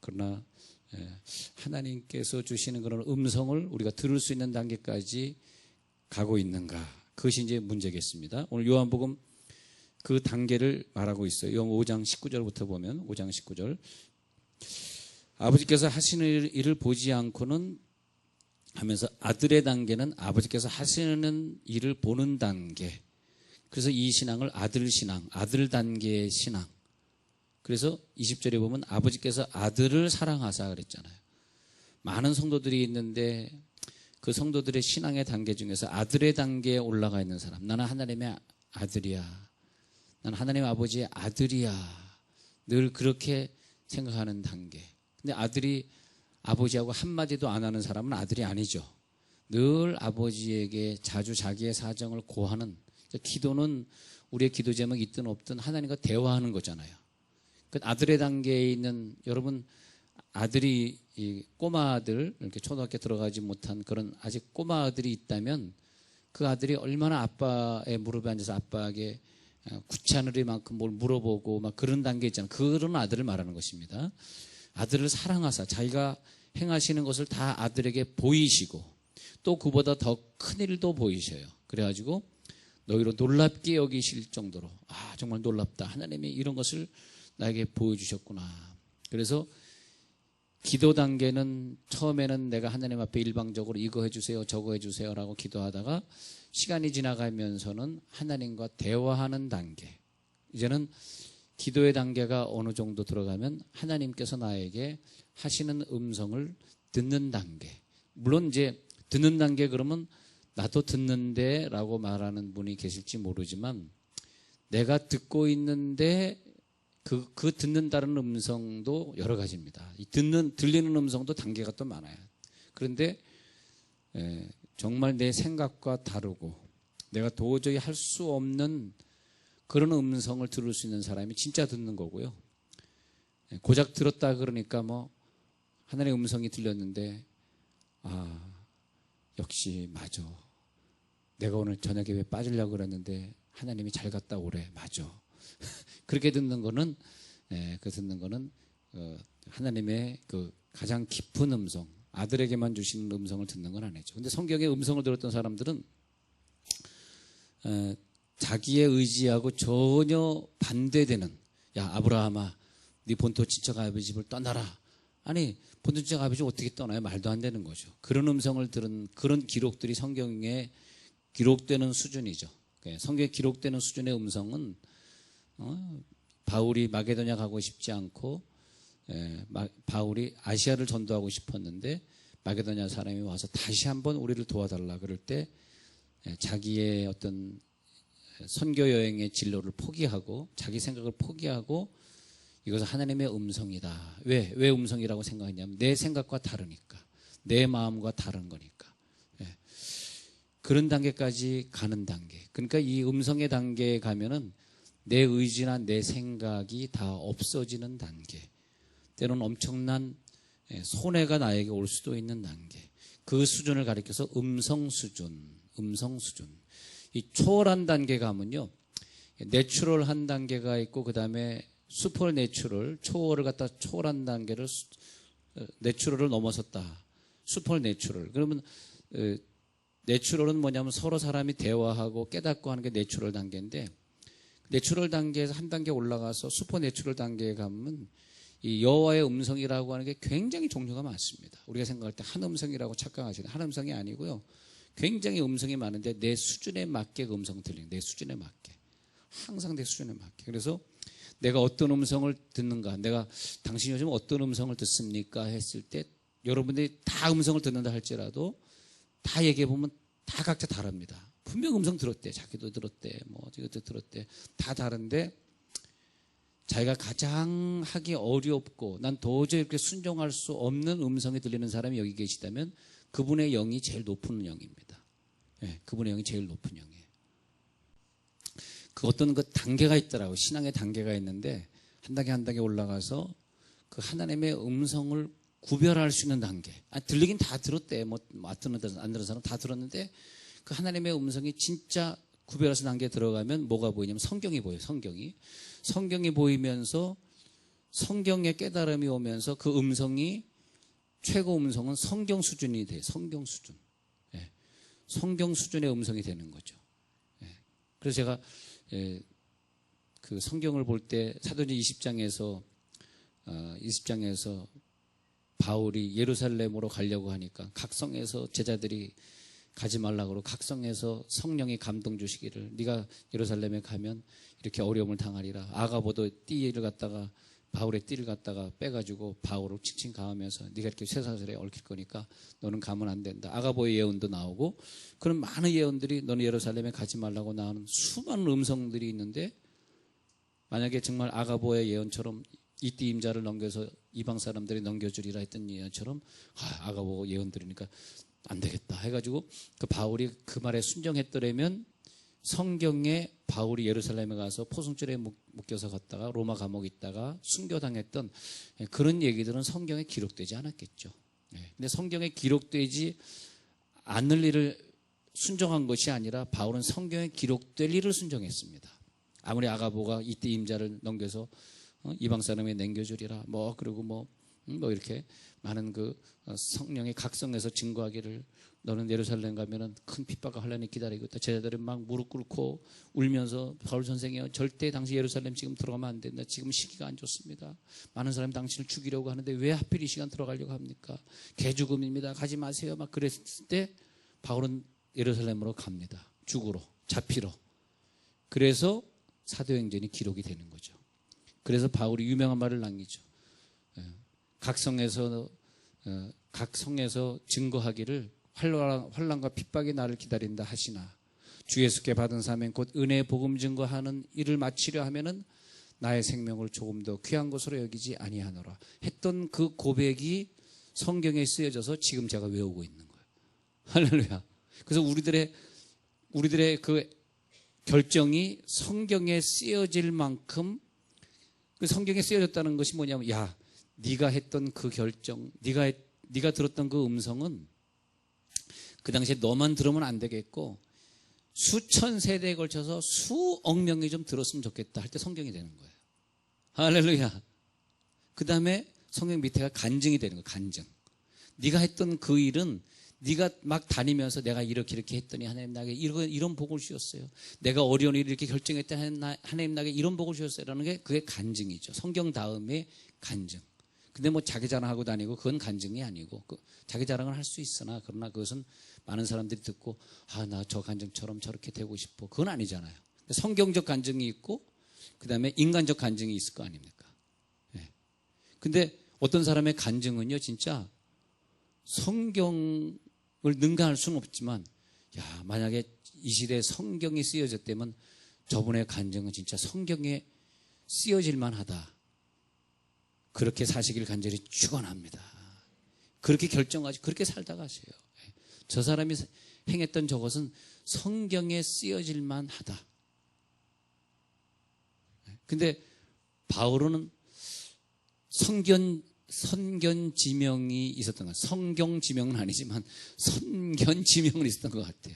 그러나 하나님께서 주시는 그런 음성을 우리가 들을 수 있는 단계까지 가고 있는가? 그것이 이제 문제겠습니다. 오늘 요한복음 그 단계를 말하고 있어요. 요한 5장 19절부터 보면 5장 19절 아버지께서 하시는 일을 보지 않고는 하면서 아들의 단계는 아버지께서 하시는 일을 보는 단계. 그래서 이 신앙을 아들 신앙, 아들 단계의 신앙. 그래서 20절에 보면 아버지께서 아들을 사랑하사 그랬잖아요. 많은 성도들이 있는데 그 성도들의 신앙의 단계 중에서 아들의 단계에 올라가 있는 사람. 나는 하나님의 아들이야. 나는 하나님 아버지의 아들이야. 늘 그렇게 생각하는 단계. 근데 아들이 아버지하고 한마디도 안 하는 사람은 아들이 아니죠. 늘 아버지에게 자주 자기의 사정을 고하는, 기도는 우리의 기도 제목이 있든 없든 하나님과 대화하는 거잖아요. 그 아들의 단계에 있는 여러분, 아들이 이 꼬마 아들, 이렇게 초등학교 들어가지 못한 그런 아직 꼬마 아들이 있다면 그 아들이 얼마나 아빠의 무릎에 앉아서 아빠에게 구차느리만큼 뭘 물어보고 막 그런 단계 있잖아요. 그런 아들을 말하는 것입니다. 아들을 사랑하사 자기가 행하시는 것을 다 아들에게 보이시고 또 그보다 더 큰 일도 보이셔요. 그래가지고 너희로 놀랍게 여기실 정도로 정말 놀랍다. 하나님이 이런 것을 나에게 보여주셨구나. 그래서 기도 단계는 처음에는 내가 하나님 앞에 일방적으로 이거 해주세요 저거 해주세요 라고 기도하다가 시간이 지나가면서는 하나님과 대화하는 단계. 이제는 기도의 단계가 어느 정도 들어가면 하나님께서 나에게 하시는 음성을 듣는 단계. 물론 이제 듣는 단계 그러면 나도 듣는데 라고 말하는 분이 계실지 모르지만 내가 듣고 있는데 그 듣는다는 음성도 여러 가지입니다. 들리는 음성도 단계가 또 많아요. 그런데 정말 내 생각과 다르고 내가 도저히 할 수 없는 그런 음성을 들을 수 있는 사람이 진짜 듣는 거고요. 고작 들었다 그러니까 뭐 하나님의 음성이 들렸는데 역시 맞아. 내가 오늘 저녁에 왜 빠지려고 그랬는데 하나님이 잘 갔다 오래. 맞아. 그렇게 듣는 거는 하나님의 그 가장 깊은 음성, 아들에게만 주시는 음성을 듣는 건 아니죠. 근데 성경의 음성을 들었던 사람들은 자기의 의지하고 전혀 반대되는, 야 아브라함아 네 본토 친척 아버지 집을 떠나라. 아니 본토 친척 아버지 어떻게 떠나요? 말도 안 되는 거죠. 그런 음성을 들은 그런 기록들이 성경에 기록되는 수준이죠. 성경에 기록되는 수준의 음성은 바울이 마게도냐 가고 싶지 않고 바울이 아시아를 전도하고 싶었는데 마게도냐 사람이 와서 다시 한번 우리를 도와달라 그럴 때 자기의 어떤 선교 여행의 진로를 포기하고 자기 생각을 포기하고 이것은 하나님의 음성이다. 왜 음성이라고 생각했냐면 내 생각과 다르니까. 내 마음과 다른 거니까. 그런 단계까지 가는 단계. 그러니까 이 음성의 단계에 가면은 내 의지나 내 생각이 다 없어지는 단계. 때로는 엄청난 손해가 나에게 올 수도 있는 단계. 그 수준을 가리켜서 음성 수준. 이 초월한 단계 가면요. 내추럴한 단계가 있고 그 다음에 슈퍼 내추럴, 초월을 갖다 초월한 단계를 내추럴을 넘어섰다. 슈퍼 내추럴. 그러면 내추럴은 뭐냐면 서로 사람이 대화하고 깨닫고 하는 게 내추럴 단계인데 내추럴 단계에서 한 단계 올라가서 슈퍼 내추럴 단계에 가면 이 여호와의 음성이라고 하는 게 굉장히 종류가 많습니다. 우리가 생각할 때 한 음성이라고 착각하시는 한 음성이 아니고요. 굉장히 음성이 많은데 내 수준에 맞게 그 음성 들리는 내 수준에 맞게. 항상 내 수준에 맞게. 그래서 내가 어떤 음성을 듣는가 내가 당신이 요즘 어떤 음성을 듣습니까 했을 때 여러분들이 다 음성을 듣는다 할지라도 다 얘기해보면 다 각자 다릅니다. 분명 음성 들었대. 자기도 들었대. 뭐 이것도 들었대. 다 다른데 자기가 가장 하기 어렵고 난 도저히 이렇게 순종할 수 없는 음성이 들리는 사람이 여기 계시다면 그분의 영이 제일 높은 영입니다. 그분의 영이 제일 높은 영이에요. 그 어떤 그 단계가 있더라고요. 신앙의 단계가 있는데 한 단계 한 단계 올라가서 그 하나님의 음성을 구별할 수 있는 단계. 들리긴 다 들었대. 뭐 안 들은 사람 다 들었는데 그 하나님의 음성이 진짜 구별해서 단계에 들어가면 뭐가 보이냐면 성경이 보여요. 성경이 보이면서 성경의 깨달음이 오면서 그 음성이 최고 음성은 성경 수준이 돼요. 성경 수준. 예. 성경 수준의 음성이 되는 거죠. 예. 그래서 제가 그 성경을 볼 때 사도행전 20장에서 바울이 예루살렘으로 가려고 하니까 각성에서 제자들이 가지 말라고 그러고 각성에서 성령이 감동 주시기를 네가 예루살렘에 가면 이렇게 어려움을 당하리라. 아가보도 바울의 띠를 갖다가 빼가지고 바울을 칭칭 가하면서 네가 이렇게 쇠사슬에 얽힐 거니까 너는 가면 안 된다. 아가보의 예언도 나오고 그런 많은 예언들이 너는 예루살렘에 가지 말라고 나오는 수많은 음성들이 있는데 만약에 정말 아가보의 예언처럼 이띠 임자를 넘겨서 이방 사람들이 넘겨주리라 했던 예언처럼 아가보 예언 들으니까 안 되겠다 해가지고 그 바울이 그 말에 순종했더라면 성경에 바울이 예루살렘에 가서 포승줄에 묶여서 갔다가 로마 감옥에 있다가 순교당했던 그런 얘기들은 성경에 기록되지 않았겠죠. 근데 성경에 기록되지 않을 일을 순종한 것이 아니라 바울은 성경에 기록될 일을 순종했습니다. 아무리 아가보가 이때 임자를 넘겨서 이방 사람에 남겨주리라 그리고 이렇게 많은 그 성령의 각성에서 증거하기를 너는 예루살렘 가면은 큰 핍박과 환란이 기다리고 있다. 제자들은 막 무릎 꿇고 울면서 바울 선생이요 절대 당시 예루살렘 지금 들어가면 안 된다. 지금 시기가 안 좋습니다. 많은 사람이 당신을 죽이려고 하는데 왜 하필 이 시간 들어가려고 합니까? 개죽음입니다. 가지 마세요. 막 그랬을 때 바울은 예루살렘으로 갑니다. 죽으러 잡히러. 그래서 사도행전이 기록이 되는 거죠. 그래서 바울이 유명한 말을 남기죠. 각성에서 증거하기를 환난과 핍박이 나를 기다린다 하시나 주 예수께 받은 사명 곧 은혜의 복음 증거하는 일을 마치려 하면은 나의 생명을 조금 더 귀한 것으로 여기지 아니하노라 했던 그 고백이 성경에 쓰여져서 지금 제가 외우고 있는 거예요. 할렐루야. 그래서 우리들의 그 결정이 성경에 쓰여질 만큼 그 성경에 쓰여졌다는 것이 뭐냐면 네가 했던 그 결정, 네가 들었던 그 음성은 그 당시에 너만 들으면 안 되겠고 수천 세대에 걸쳐서 수억 명이 좀 들었으면 좋겠다 할 때 성경이 되는 거예요. 할렐루야. 그 다음에 성경 밑에가 간증이 되는 거예요. 간증. 네가 했던 그 일은 네가 막 다니면서 내가 이렇게 했더니 하나님 나에게 이런 복을 주셨어요. 내가 어려운 일을 이렇게 결정했더니 하나님 나에게 이런 복을 주셨어요. 라는 게 그게 간증이죠. 성경 다음에 간증. 근데 자기 자랑하고 다니고 그건 간증이 아니고 자기 자랑을 할 수 있으나 그러나 그것은 많은 사람들이 듣고 나 저 간증처럼 저렇게 되고 싶어. 그건 아니잖아요. 성경적 간증이 있고 그 다음에 인간적 간증이 있을 거 아닙니까? 근데 어떤 사람의 간증은요 진짜 성경을 능가할 수는 없지만 만약에 이 시대에 성경이 쓰여졌다면 저분의 간증은 진짜 성경에 쓰여질 만하다. 그렇게 사시길 간절히 축원합니다. 그렇게 결정하지 그렇게 살다 가세요. 저 사람이 행했던 저것은 성경에 쓰여질 만하다. 근데 바울은 선견지명이 있었던 것 같아요. 성경지명은 아니지만 선견지명은 있었던 것 같아요.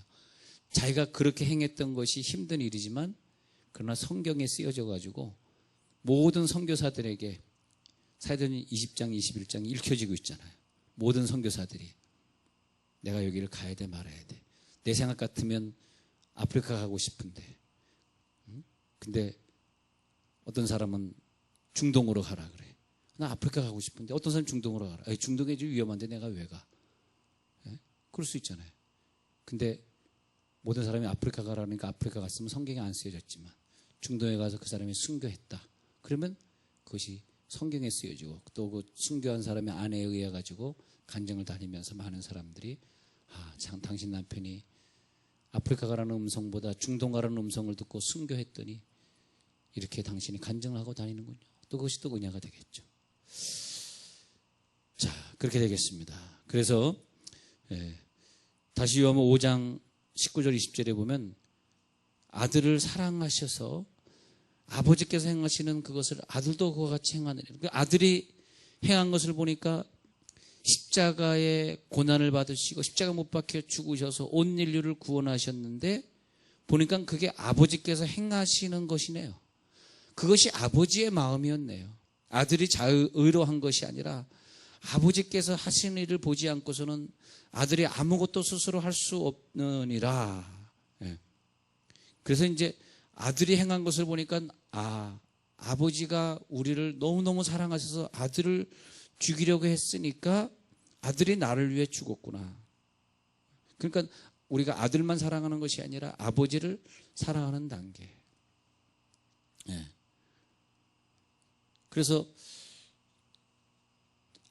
자기가 그렇게 행했던 것이 힘든 일이지만 그러나 성경에 쓰여져 가지고 모든 선교사들에게 사도행전 20장, 21장이 읽혀지고 있잖아요. 모든 선교사들이 내가 여기를 가야 돼 말아야 돼. 내 생각 같으면 아프리카 가고 싶은데 근데 어떤 사람은 중동으로 가라 그래. 나 아프리카 가고 싶은데 어떤 사람은 중동으로 가라. 중동에 좀 위험한데 내가 왜 가? 그럴 수 있잖아요. 근데 모든 사람이 아프리카 가라니까 아프리카 갔으면 성경에 안 쓰여졌지만 중동에 가서 그 사람이 순교했다. 그러면 그것이 성경에 쓰여지고 또 그 순교한 사람의 아내에 의해 가지고 간증을 다니면서 많은 사람들이 참 당신 남편이 아프리카 가라는 음성보다 중동 가라는 음성을 듣고 순교했더니 이렇게 당신이 간증을 하고 다니는군요. 또 그것이 또 은혜가 되겠죠. 자, 그렇게 되겠습니다. 그래서 다시 요한복음 5장 19절 20절에 보면 아들을 사랑하셔서 아버지께서 행하시는 그것을 아들도 그와 같이 행하느니 그 아들이 행한 것을 보니까 십자가의 고난을 받으시고 십자가 못 박혀 죽으셔서 온 인류를 구원하셨는데 보니까 그게 아버지께서 행하시는 것이네요. 그것이 아버지의 마음이었네요. 아들이 자의로 한 것이 아니라 아버지께서 하시는 일을 보지 않고서는 아들이 아무것도 스스로 할 수 없느니라. 예. 그래서 이제 아들이 행한 것을 보니까 아버지가 우리를 너무너무 사랑하셔서 아들을 죽이려고 했으니까 아들이 나를 위해 죽었구나. 그러니까 우리가 아들만 사랑하는 것이 아니라 아버지를 사랑하는 단계. 예. 그래서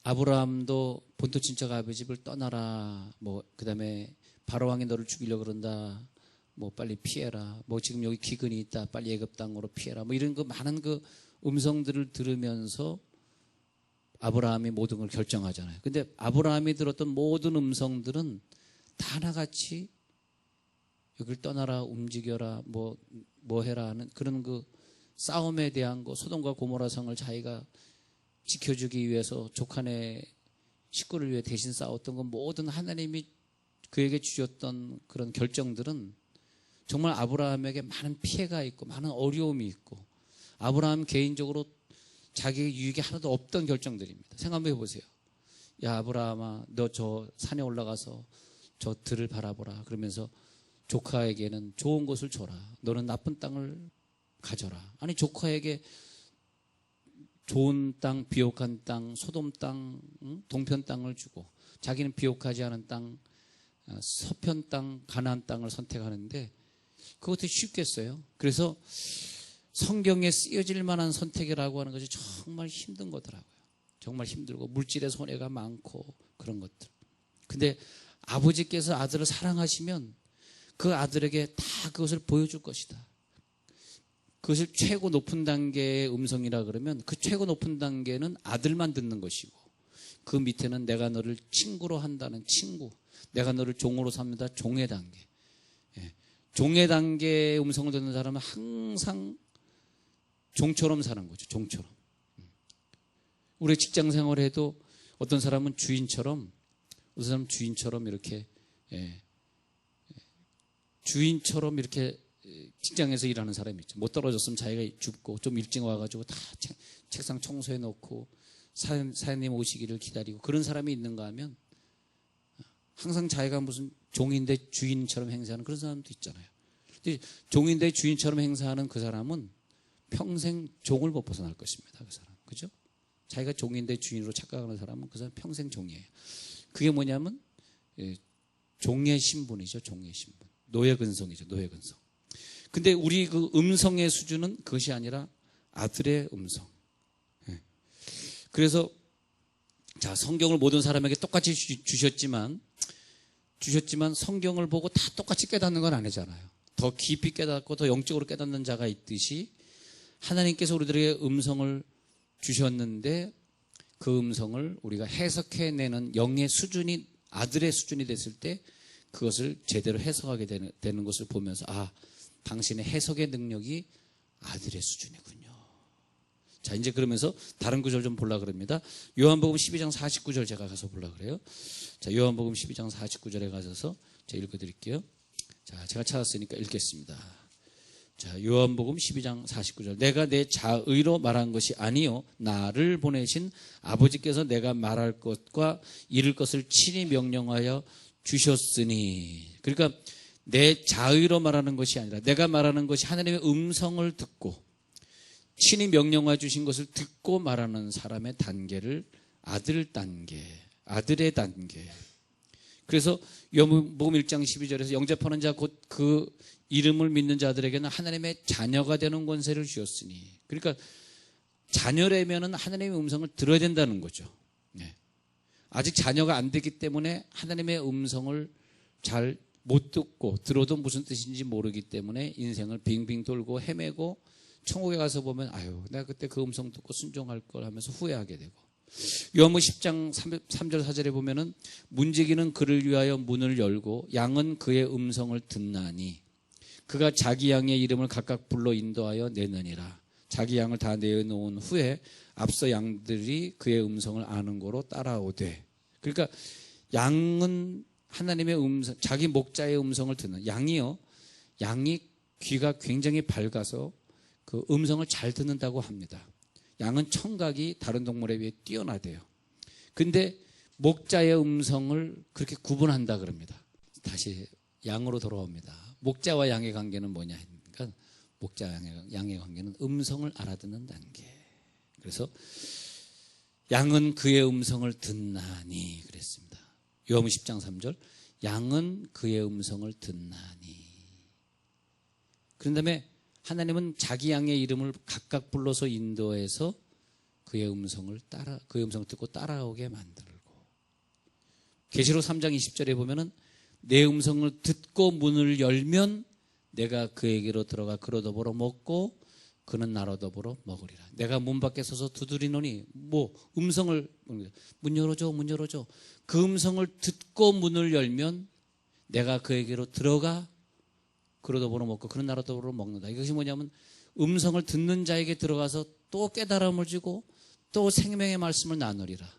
아브라함도 본토 친척 아버지 집을 떠나라. 그다음에 바로 왕이 너를 죽이려고 그런다. 빨리 피해라. 지금 여기 기근이 있다. 빨리 애굽 땅으로 피해라. 이런 많은 음성들을 들으면서 아브라함이 모든 걸 결정하잖아요. 근데 아브라함이 들었던 모든 음성들은 다 하나같이 여길 떠나라, 움직여라, 뭐 해라 하는 그런 싸움에 대한 소돔과 고모라 성을 자기가 지켜주기 위해서 족한의 식구를 위해 대신 싸웠던 모든 하나님이 그에게 주셨던 그런 결정들은 정말 아브라함에게 많은 피해가 있고 많은 어려움이 있고 아브라함 개인적으로 자기의 유익이 하나도 없던 결정들입니다. 생각 한번 해보세요. 야 아브라함아, 너 저 산에 올라가서 저 들을 바라보라. 그러면서 조카에게는 좋은 것을 줘라. 너는 나쁜 땅을 가져라. 아니 조카에게 좋은 땅, 비옥한 땅, 소돔 땅, 동편 땅을 주고 자기는 비옥하지 않은 땅, 서편 땅, 가나안 땅을 선택하는데 그것도 쉽겠어요. 그래서 성경에 쓰여질 만한 선택이라고 하는 것이 정말 힘든 거더라고요. 정말 힘들고 물질의 손해가 많고 그런 것들. 근데 아버지께서 아들을 사랑하시면 그 아들에게 다 그것을 보여줄 것이다. 그것을 최고 높은 단계의 음성이라 그러면 그 최고 높은 단계는 아들만 듣는 것이고 그 밑에는 내가 너를 친구로 한다는 친구, 내가 너를 종으로 삼는다 종의 단계. 종의 단계의 음성을 듣는 사람은 항상 종처럼 사는 거죠. 종처럼. 우리 직장 생활해도 어떤 사람은 주인처럼 이렇게 주인처럼 이렇게 직장에서 일하는 사람이 있죠. 못 떨어졌으면 자기가 줍고 좀 일찍 와가지고 다 책상 청소해 놓고 사장님 오시기를 기다리고 그런 사람이 있는가 하면 항상 자기가 무슨 종인데 주인처럼 행세하는 그런 사람도 있잖아요. 근데 종인데 주인처럼 행사하는 그 사람은 평생 종을 못 벗어날 것입니다. 그 사람. 그죠? 자기가 종인데 주인으로 착각하는 사람은 그 사람 평생 종이에요. 그게 뭐냐면 종의 신분이죠. 종의 신분. 노예근성이죠. 노예근성. 근데 우리 그 음성의 수준은 그것이 아니라 아들의 음성. 그래서 자 성경을 모든 사람에게 똑같이 주셨지만 성경을 보고 다 똑같이 깨닫는 건 아니잖아요. 더 깊이 깨닫고 더 영적으로 깨닫는 자가 있듯이 하나님께서 우리들에게 음성을 주셨는데 그 음성을 우리가 해석해내는 영의 수준이 아들의 수준이 됐을 때 그것을 제대로 해석하게 되는 것을 보면서 당신의 해석의 능력이 아들의 수준이군요. 자, 이제 그러면서 다른 구절 좀 보려고 그럽니다. 요한복음 12장 49절 제가 가서 보려고 그래요. 자, 요한복음 12장 49절에 가셔서 제가 읽어드릴게요. 자, 제가 찾았으니까 읽겠습니다. 자, 요한복음 12장 49절. 내가 내 자의로 말한 것이 아니요 나를 보내신 아버지께서 내가 말할 것과 이룰 것을 친히 명령하여 주셨으니. 그러니까 내 자의로 말하는 것이 아니라 내가 말하는 것이 하나님의 음성을 듣고 친히 명령해 주신 것을 듣고 말하는 사람의 단계를 아들 단계, 아들의 단계. 그래서 요한복음 1장 12절에서 영접하는 자 곧 그 이름을 믿는 자들에게는 하나님의 자녀가 되는 권세를 주었으니. 그러니까 자녀라면은 하나님의 음성을 들어야 된다는 거죠. 아직 자녀가 안 되기 때문에 하나님의 음성을 잘 못 듣고 들어도 무슨 뜻인지 모르기 때문에 인생을 빙빙 돌고 헤매고 천국에 가서 보면 내가 그때 그 음성 듣고 순종할 걸 하면서 후회하게 되고. 요한복음 10장 3절 4절에 보면은 문지기는 그를 위하여 문을 열고 양은 그의 음성을 듣나니 그가 자기 양의 이름을 각각 불러 인도하여 내느니라. 자기 양을 다 내어놓은 후에 앞서 양들이 그의 음성을 아는 거로 따라오되. 그러니까 양은 하나님의 음성, 자기 목자의 음성을 듣는 양이요. 양이 귀가 굉장히 밝아서 그 음성을 잘 듣는다고 합니다. 양은 청각이 다른 동물에 비해 뛰어나대요. 근데 목자의 음성을 그렇게 구분한다 그럽니다. 다시 양으로 돌아옵니다. 목자와 양의 관계는 뭐냐? 그러니까 목자와 양의 관계는 음성을 알아듣는 단계. 그래서 양은 그의 음성을 듣나니 그랬습니다. 요한복음 10장 3절. 양은 그의 음성을 듣나니. 그런 다음에 하나님은 자기 양의 이름을 각각 불러서 인도해서 그의 음성을 듣고 따라오게 만들고. 계시록 3장 20절에 보면은 내 음성을 듣고 문을 열면 내가 그에게로 들어가 그로 더불어 먹고 그는 나로 더불어 먹으리라. 내가 문 밖에 서서 두드리노니 음성을 문 열어줘 문 열어줘. 그 음성을 듣고 문을 열면 내가 그에게로 들어가 그로 더불어 먹고 그는 나로 더불어 먹는다. 이것이 뭐냐면 음성을 듣는 자에게 들어가서 또 깨달음을 주고 또 생명의 말씀을 나누리라.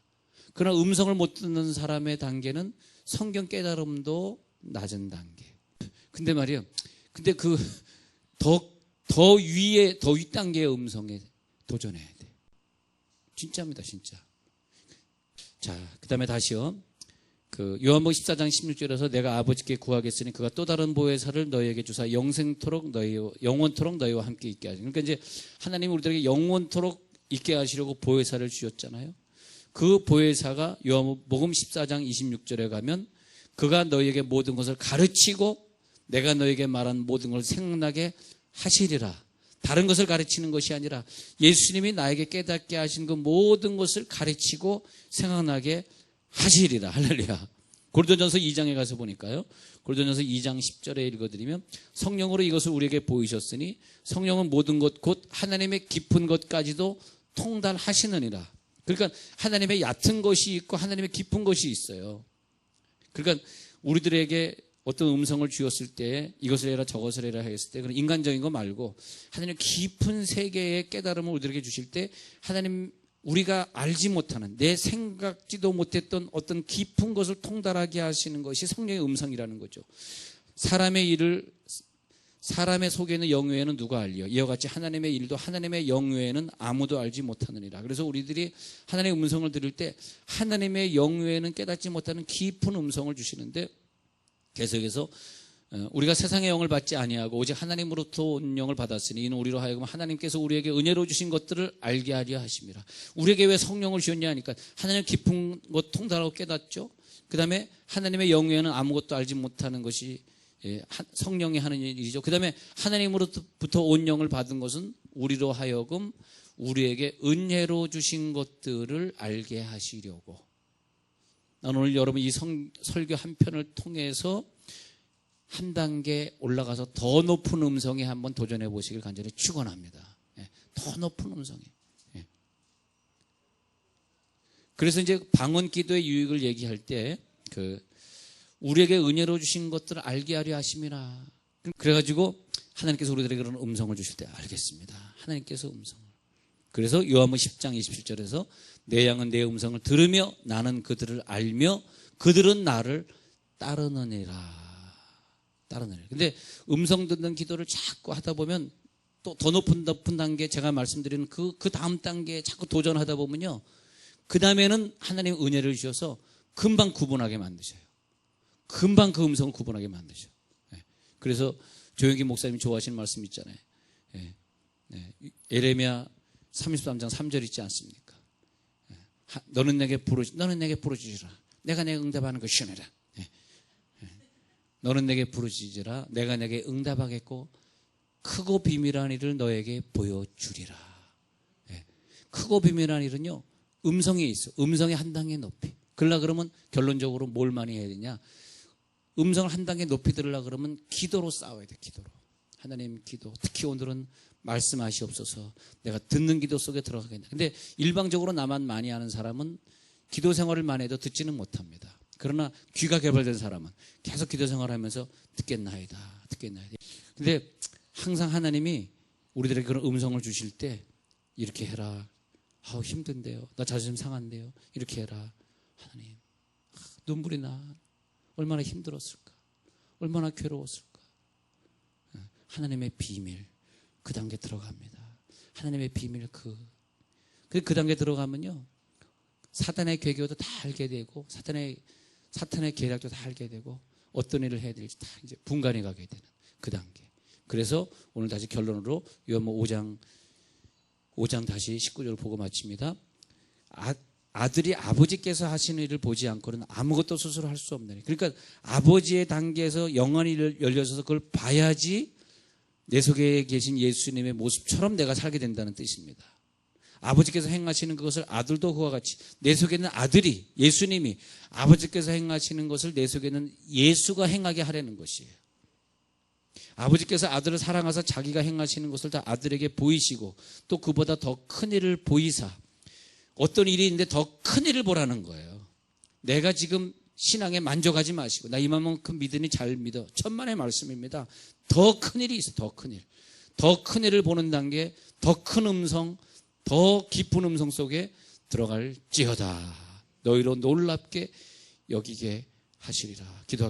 그러나 음성을 못 듣는 사람의 단계는 성경 깨달음도 낮은 단계. 근데 말이에요. 근데 더 윗단계의 음성에 도전해야 돼. 진짜입니다, 진짜. 자, 그 다음에 다시요. 요한복음 14장 16절에서 내가 아버지께 구하겠으니 그가 또 다른 보혜사를 너희에게 주사 영원토록 너희와 함께 있게 하시니. 그러니까 이제 하나님이 우리들에게 영원토록 있게 하시려고 보혜사를 주셨잖아요. 그 보혜사가 요한복음 14장 26절에 가면 그가 너희에게 모든 것을 가르치고 내가 너희에게 말한 모든 걸 생각나게 하시리라. 다른 것을 가르치는 것이 아니라 예수님이 나에게 깨닫게 하신 그 모든 것을 가르치고 생각나게 하시리라. 할렐루야. 고린도전서 2장에 가서 보니까요. 고린도전서 2장 10절에 읽어드리면 성령으로 이것을 우리에게 보이셨으니 성령은 모든 것 곧 하나님의 깊은 것까지도 통달하시느니라. 그러니까 하나님의 얕은 것이 있고 하나님의 깊은 것이 있어요. 그러니까 우리들에게 어떤 음성을 주었을 때 이것을 해라 저것을 해라 했을 때 그런 인간적인 거 말고 하나님 깊은 세계의 깨달음을 우리들에게 주실 때 하나님 우리가 알지 못하는 내 생각지도 못했던 어떤 깊은 것을 통달하게 하시는 것이 성령의 음성이라는 거죠. 사람의 속에 있는 영외에는 누가 알리요? 이와 같이 하나님의 일도 하나님의 영외에는 아무도 알지 못하느니라. 그래서 우리들이 하나님의 음성을 들을 때 하나님의 영외에는 깨닫지 못하는 깊은 음성을 주시는데 계속해서 우리가 세상의 영을 받지 아니하고 오직 하나님으로부터 온 영을 받았으니 이는 우리로 하여금 하나님께서 우리에게 은혜로 주신 것들을 알게 하려 하심이라. 우리에게 왜 성령을 주셨냐 하니까 하나님 깊은 것 통달하고 깨닫죠. 그 다음에 하나님의 영외에는 아무것도 알지 못하는 것이 성령이 하는 일이죠. 그 다음에 하나님으로부터 온 영을 받은 것은 우리로 하여금 우리에게 은혜로 주신 것들을 알게 하시려고. 나는 오늘 여러분 이 설교 한 편을 통해서 한 단계 올라가서 더 높은 음성에 한번 도전해 보시길 간절히 축원합니다. 더 높은 음성에. 그래서 이제 방언 기도의 유익을 얘기할 때 우리에게 은혜로 주신 것들을 알게 하려 하심이라. 그래가지고 하나님께서 우리들에게 그런 음성을 주실 때 알겠습니다. 하나님께서 음성을. 그래서 요한복음 10장 27절에서 내 양은 내 음성을 들으며 나는 그들을 알며 그들은 나를 따르느니라. 근데 음성 듣는 기도를 자꾸 하다 보면 또 더 높은 단계 제가 말씀드리는 그 다음 단계에 자꾸 도전하다 보면요. 그 다음에는 하나님 은혜를 주셔서 금방 구분하게 만드셔요. 금방 그 음성을 구분하게 만드셔요. 그래서 조영기 목사님이 좋아하시는 말씀 있잖아요. 예레미야 33장 3절 있지 않습니까? 너는 내게 부르짖으라. 내가 내게 응답하는 것이니라. 너는 내게 부르짖으라. 내가 내게 응답하겠고 크고 비밀한 일을 너에게 보여주리라. 크고 비밀한 일은요. 음성에 있어. 음성의 한 단계 높이. 그러면 결론적으로 뭘 많이 해야 되냐? 음성을 한 단계 높이 들으려고 그러면 기도로 싸워야 돼. 기도로. 하나님 기도. 특히 오늘은 말씀하시옵소서. 내가 듣는 기도 속에 들어가겠다. 근데 일방적으로 나만 많이 하는 사람은 기도 생활을 많이 해도 듣지는 못합니다. 그러나 귀가 개발된 사람은 계속 기도 생활하면서 듣겠나이다. 근데 항상 하나님이 우리들에게 그런 음성을 주실 때 이렇게 해라. 힘든데요. 나 자존심 상한데요. 이렇게 해라. 하나님, 눈물이 나. 얼마나 힘들었을까? 얼마나 괴로웠을까? 하나님의 비밀, 그 단계 들어갑니다. 하나님의 비밀, 그 단계 들어가면요, 사단의 괴계도 다 알게 되고, 사탄의 계략도 다 알게 되고, 어떤 일을 해야 될지 다 이제 분간해 가게 되는 그 단계. 그래서 오늘 다시 결론으로 요한복음 5장 다시 19절 보고 마칩니다. 아들이 아버지께서 하시는 일을 보지 않고는 아무것도 스스로 할 수 없느니. 그러니까 아버지의 단계에서 영안이 열려서 그걸 봐야지 내 속에 계신 예수님의 모습처럼 내가 살게 된다는 뜻입니다. 아버지께서 행하시는 그것을 아들도 그와 같이, 내 속에 있는 아들이, 예수님이 아버지께서 행하시는 것을 내 속에 있는 예수가 행하게 하려는 것이에요. 아버지께서 아들을 사랑하사 자기가 행하시는 것을 다 아들에게 보이시고, 또 그보다 더 큰 일을 보이사, 어떤 일이 있는데 더 큰 일을 보라는 거예요. 내가 지금 신앙에 만족하지 마시고, 나 이만큼 믿으니 잘 믿어. 천만의 말씀입니다. 더 큰 일이 있어. 더 큰 일. 더 큰 일을 보는 단계, 더 큰 음성, 더 깊은 음성 속에 들어갈지어다. 너희로 놀랍게 여기게 하시리라. 기도하겠습니다.